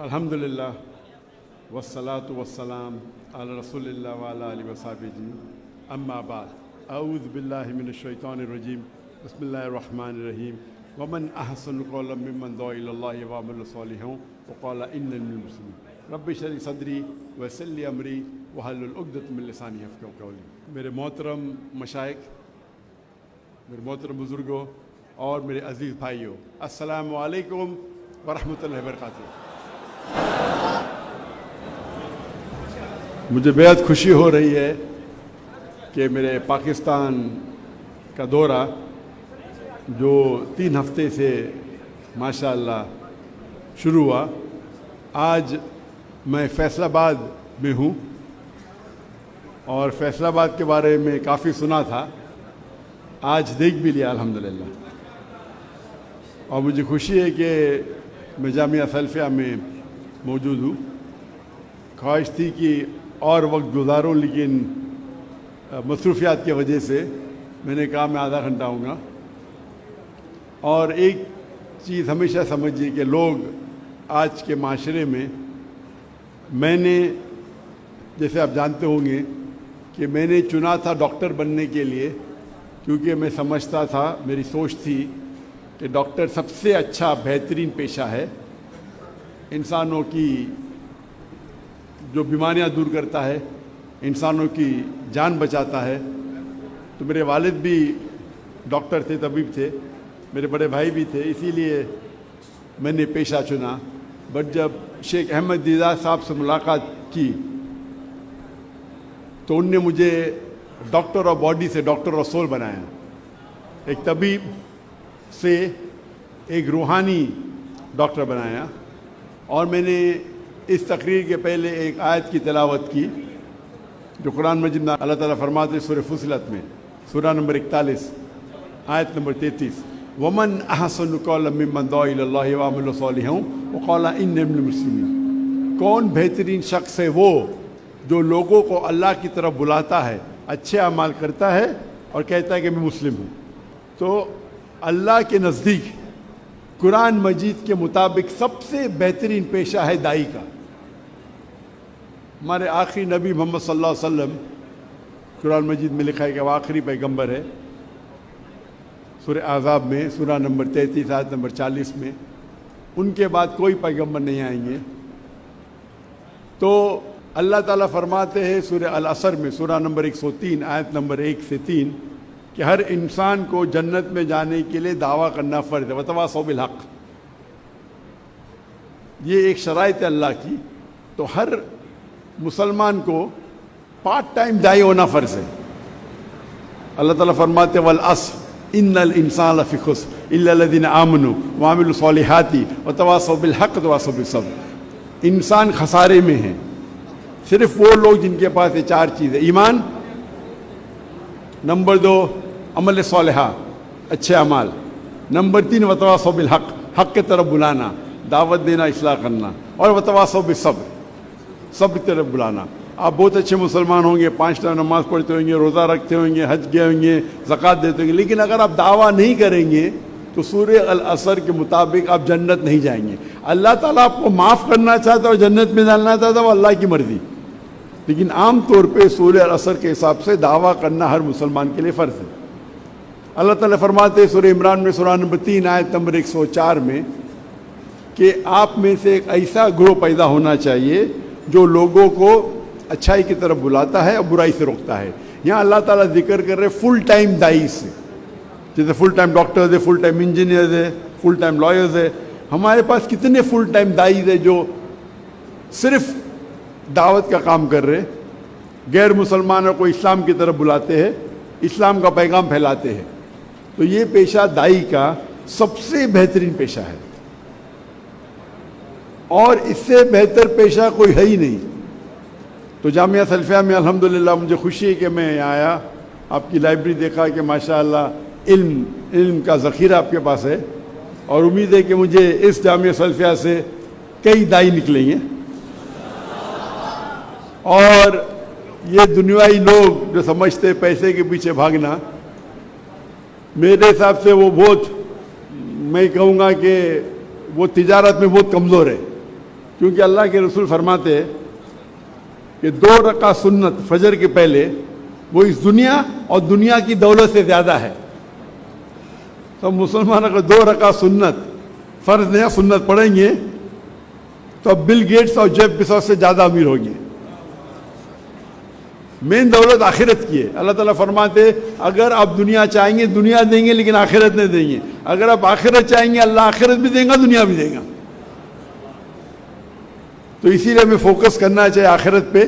अल्हम्दुलिल्लाह वस्सलातु वस्सलाम अला रसूलिल्लाह व अला आलिहि व सहबिही अम्मा बाद अऊज़ु बिल्लाहि मिनश शैतानिर रजीम बिस्मिल्लाहिर रहमानिर रहीम वमन अहसनु क़ौलन मिम्मन दुआ इलल्लाहि व अमिला सालिहान व क़ाला इन्नी मिनल मुस्लिमीन रब्बि इश्रह ली सदरी व यस्सिर ली अमरी वहलुल उक़दतम मिन लिसानी यफ़क़हू क़ौली। मेरे मोहतरम मशाइख़, मेरे मोहतरम बुज़ुर्गों और मेरे अज़ीज़ भाइयों, अस्सलामु अलैकुम व रहमतुल्लाहि व बरकातुहू। मुझे बेहद खुशी हो रही है कि मेरे पाकिस्तान का दौरा जो 3 हफ्ते से माशाअल्लाह शुरू हुआ, आज मैं फैसलाबाद में हूँ और फैसलाबाद के बारे में काफ़ी सुना था, आज देख भी लिया अल्हम्दुलिल्लाह। और मुझे खुशी है कि मैं जामिया सल्फिया में मौजूद हूँ। ख्वाहिश थी कि और वक्त गुजारूँ, लेकिन मसरूफियात की वजह से मैंने कहा मैं आधा घंटा आऊँगा। और एक चीज़ हमेशा समझिए कि लोग आज के माशरे में, मैंने जैसे आप जानते होंगे कि मैंने चुना था डॉक्टर बनने के लिए, क्योंकि मैं समझता था, मेरी सोच थी कि डॉक्टर सबसे अच्छा बेहतरीन पेशा है, इंसानों की जो बीमारियां दूर करता है, इंसानों की जान बचाता है। तो मेरे वालिद भी डॉक्टर थे, तबीब थे, मेरे बड़े भाई भी थे, इसीलिए मैंने पेशा चुना। बट जब शेख अहमद दीदार साहब से मुलाकात की तो उनने मुझे डॉक्टर ऑफ बॉडी से डॉक्टर ऑफ सोल बनाया। एक तबीब से एक रूहानी डॉक्टर बनाया। और मैंने इस तकरीर के पहले एक आयत की तिलावत की जो कुरान मजीद में अल्लाह ताला फरमाते हैं सूरह फुसिलत में, सूरह नंबर 41 आयत नंबर 33, वमन अहसनु क़ौलन मिम्मन दुआ इलल्लाहि व अमिला सालिहान व क़ाला इन्नी मिनल मुस्लिमीन। कौन बेहतरीन शख्स है वो जो लोगों को अल्लाह की तरफ बुलाता है, अच्छे अमाल करता है और कहता है कि मैं मुस्लिम हूँ। तो अल्लाह के नज़दीक कुरान मजीद के मुताबिक सबसे बेहतरीन पेशा है दाई का। हमारे आखिरी नबी मोहम्मद सल्लल्लाहु अलैहि वसल्लम, कुरान मजीद में लिखा है कि वो आखिरी पैगंबर है। सूरह आज़ाब में सूरह नंबर 33 आयत नंबर 40 में, उनके बाद कोई पैगंबर नहीं आएंगे। तो अल्लाह ताला फरमाते हैं सूरह अल असर में सूरह नंबर 103 आयत नंबर 1 से 3 कि हर इंसान को जन्नत में जाने के लिए दावा करना फ़र्ज़ है, वतवासौ बिल हक़। ये एक शराइत है अल्लाह की। तो हर मुसलमान को पार्ट टाइम दाई होना फ़र्ज़ है। अल्लाह ताला फरमाते वल अस्र इन्नल इंसान लफ़ी खुस्र इल्ला लज़ीना आमनू व अमिलू सॉलिहाती व तवासौ बिल हक़ व तवासौ बिस सब्र। इंसान खसारे में है, सिर्फ वो लोग जिनके पास ये 4 चीज़ें, ईमान, नंबर 2 अमल सालिहा, अच्छे अमाल, नंबर 3 वतवासौ बिल हक़, हक़ की तरफ बुलाना, दावत देना, इस्लाह करना, और वतवासौ बिस सब्र, सब्र की तरफ बुलाना। आप बहुत अच्छे मुसलमान होंगे, 5 टाइम नमाज़ पढ़ते होंगे, रोज़ा रखते होंगे, हज गए होंगे, ज़कात देते होंगे, लेकिन अगर आप दावा नहीं करेंगे तो सूरह अल असर के मुताबिक आप जन्नत नहीं जाएंगे। अल्लाह ताला आपको माफ़ करना चाहता है और जन्नत में डालना चाहता है, वो अल्लाह की मर्ज़ी। लेकिन आम तौर पे सूरह अल असर के हिसाब से दावा करना हर मुसलमान के लिए फ़र्ज़ है। अल्लाह ताला फरमाते हैं सूरह इमरान में सूरह नंबर 3 आयत नंबर 104 में कि आप में से एक ऐसा ग्रोह पैदा होना चाहिए जो लोगों को अच्छाई की तरफ बुलाता है और बुराई से रोकता है। यहाँ अल्लाह ताला जिक्र कर रहे फुल टाइम दाई से, जैसे फुल टाइम डॉक्टर्स है, फुल टाइम इंजीनियर्स है, फुल टाइम लॉयर्स है। हमारे पास कितने फुल टाइम दाई है जो सिर्फ दावत का काम कर रहे, गैर मुसलमानों को इस्लाम की तरफ बुलाते हैं, इस्लाम का पैगाम फैलाते हैं। तो ये पेशा दाई का सबसे बेहतरीन पेशा है और इससे बेहतर पेशा कोई है ही नहीं। तो जामिया सल्फिया में अल्हम्दुलिल्लाह मुझे खुशी है कि मैं यहाँ आया, आपकी लाइब्रेरी देखा कि माशाअल्लाह इल्म का ज़ख़ीरा आपके पास है, और उम्मीद है कि मुझे इस जामिया सल्फिया से कई दाई निकलेंगे। और ये दुनियावी लोग जो समझते हैं पैसे के पीछे भागना, मेरे हिसाब से वो बहुत, मैं कहूँगा कि वो तिजारत में बहुत कमज़ोर है। کیونکہ اللہ کے رسول فرماتے ہیں کہ 2 رکعت سنت فجر کے پہلے وہ اس دنیا اور دنیا کی دولت سے زیادہ ہے. تو مسلمان اگر 2 رکعت سنت فرض نہیں سنت پڑھیں گے تو اب بل گیٹس اور جیف بیزوس سے زیادہ امیر ہوں گے. مین دولت آخرت کی ہے. اللہ تعالیٰ فرماتے اگر آپ دنیا چاہیں گے دنیا دیں گے لیکن آخرت نہیں دیں گے. اگر آپ آخرت چاہیں گے اللہ آخرت بھی دیں گا دنیا بھی دے گا. تو اسی لیے ہمیں فوکس کرنا چاہیے آخرت پہ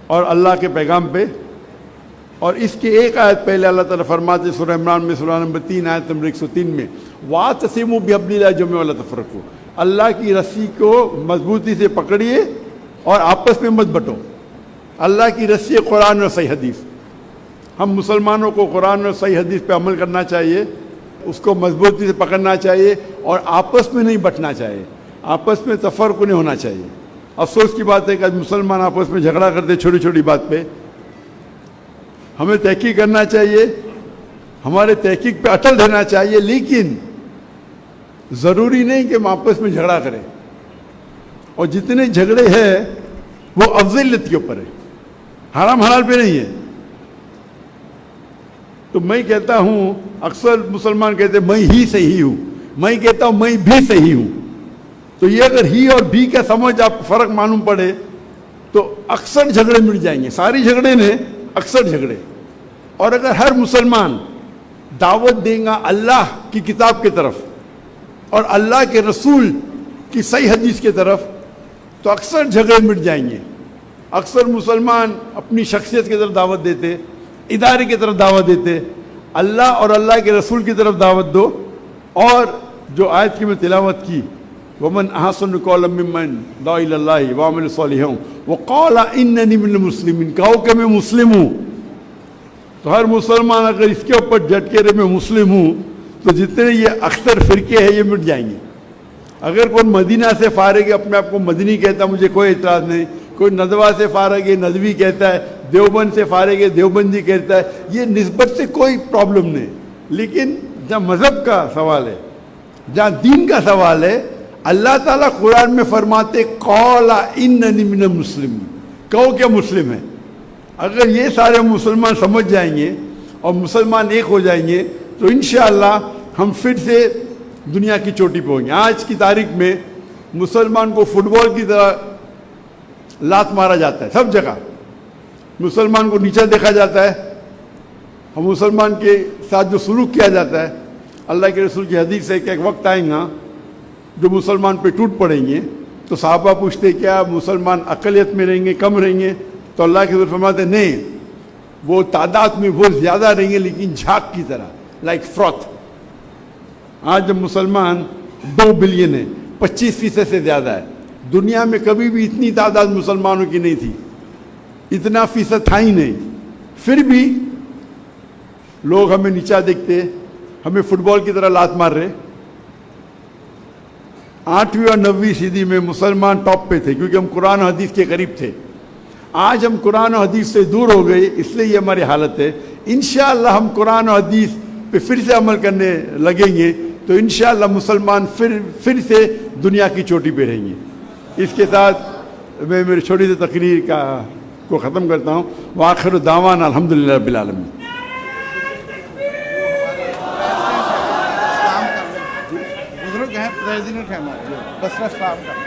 اور اللہ کے پیغام پہ. اور اس کے ایک آیت پہلے اللہ تعالیٰ فرماتے سورہ عمران میں سورہ نمبر 3 آیت نمبر 103 میں وَاعْتَصِمُوا بِحَبْلِ اللَّهِ جَمِيعًا وَلَا تَفَرَّقُوا. اللہ کی رسی کو مضبوطی سے پکڑیے اور آپس میں مت بٹو. اللہ کی رسی قرآن اور صحیح حدیث. ہم مسلمانوں کو قرآن اور صحیح حدیث پہ عمل کرنا چاہیے, اس کو مضبوطی سے پکڑنا چاہیے اور آپس میں نہیں بٹنا چاہیے, آپس میں تفرق نہیں ہونا چاہیے. افسوس کی بات ہے کہ آج مسلمان آپس میں جھگڑا کرتے چھوٹی چھوٹی بات پہ. ہمیں تحقیق کرنا چاہیے, ہمارے تحقیق پہ اٹل رہنا چاہیے, لیکن ضروری نہیں کہ ہم آپس میں جھگڑا کریں. اور جتنے جھگڑے ہیں وہ افضلیت کے اوپر ہے, حرام حلال پہ نہیں ہے. تو میں کہتا ہوں, اکثر مسلمان کہتے ہیں میں ہی صحیح ہوں, میں کہتا ہوں میں بھی صحیح ہوں. تو یہ اگر ہی اور بھی کا سمجھ آپ کو فرق معلوم پڑے تو اکثر جھگڑے مٹ جائیں گے. ساری جھگڑے نے اکثر جھگڑے. اور اگر ہر مسلمان دعوت دیں گا اللہ کی کتاب کی طرف اور اللہ کے رسول کی صحیح حدیث کی طرف تو اکثر جھگڑے مٹ جائیں گے. اکثر مسلمان اپنی شخصیت کی طرف دعوت دیتے, ادارے کی طرف دعوت دیتے. اللہ اور اللہ کے رسول کی طرف دعوت دو. اور جو آیت کی میں تلاوت کی وَمَنْ أَحْسَنُ قَوْلًا مِّمَّنْ دَعَا إِلَى اللَّهِ وَعَمِلَ صَالِحًا وَقَالَ إِنَّنِي مِنَ الْمُسْلِمِينَ, کہو کہ میں مسلم ہوں. تو ہر مسلمان اگر اس کے اوپر ڈٹ کے رہے میں مسلم ہوں تو جتنے یہ اکثر فرقے ہیں یہ مٹ جائیں گے. اگر کوئی مدینہ سے فارغ ہے اپنے آپ کو مدنی کہتا ہے مجھے کوئی اعتراض نہیں, کوئی ندوہ سے فارغ ہے ندوی کہتا ہے, دیوبند سے فارغ ہے دیوبندی کہتا ہے, یہ نسبت سے کوئی پرابلم نہیں. لیکن جہاں مذہب کا سوال ہے, جہاں دین کا سوال ہے, اللہ تعالیٰ قرآن میں فرماتے قَالَ إِنَّنِي مِنَ الْمُسْلِمِينَ, کہو کہ مسلم ہے. اگر یہ سارے مسلمان سمجھ جائیں گے اور مسلمان ایک ہو جائیں گے تو انشاءاللہ ہم پھر سے دنیا کی چوٹی پہ ہوں گے. آج کی تاریخ میں مسلمان کو فٹ بال کی طرح لات مارا جاتا ہے سب جگہ, مسلمان کو نیچا دیکھا جاتا ہے, ہم مسلمان کے ساتھ جو سلوک کیا جاتا ہے. اللہ کے رسول کی حدیث ہے کہ ایک وقت آئیں گا جو مسلمان پہ ٹوٹ پڑیں گے تو صحابہ پوچھتے کیا مسلمان اقلیت میں رہیں گے کم رہیں گے؟ تو اللہ کے رسول فرماتے نہیں, وہ تعداد میں بہت زیادہ رہیں گے لیکن جھاگ کی طرح, لائک فروتھ. آج جب مسلمان 2 بلین ہے, 25% سے زیادہ ہے. دنیا میں کبھی بھی اتنی تعداد مسلمانوں کی نہیں تھی, اتنا فیصد تھا ہی نہیں. پھر بھی لوگ ہمیں نیچا دیکھتے, ہمیں فٹ بال کی طرح لات مار رہے. 8ویں اور 9ویں صدی میں مسلمان ٹاپ پہ تھے کیونکہ ہم قرآن و حدیث کے قریب تھے. آج ہم قرآن و حدیث سے دور ہو گئے, اس لیے یہ ہماری حالت ہے. انشاءاللہ ہم قرآن و حدیث پہ پھر سے عمل کرنے لگیں گے تو انشاءاللہ مسلمان پھر سے دنیا کی چوٹی پہ رہیں گے. اس کے ساتھ میں میری چھوٹی سی تقریر کو ختم کرتا ہوں. وآخر دعوانا الحمدللہ رب العالمین. بزرگ ہیں, پریزیڈنٹ ہیں ہمارے, بسرا اسلام کا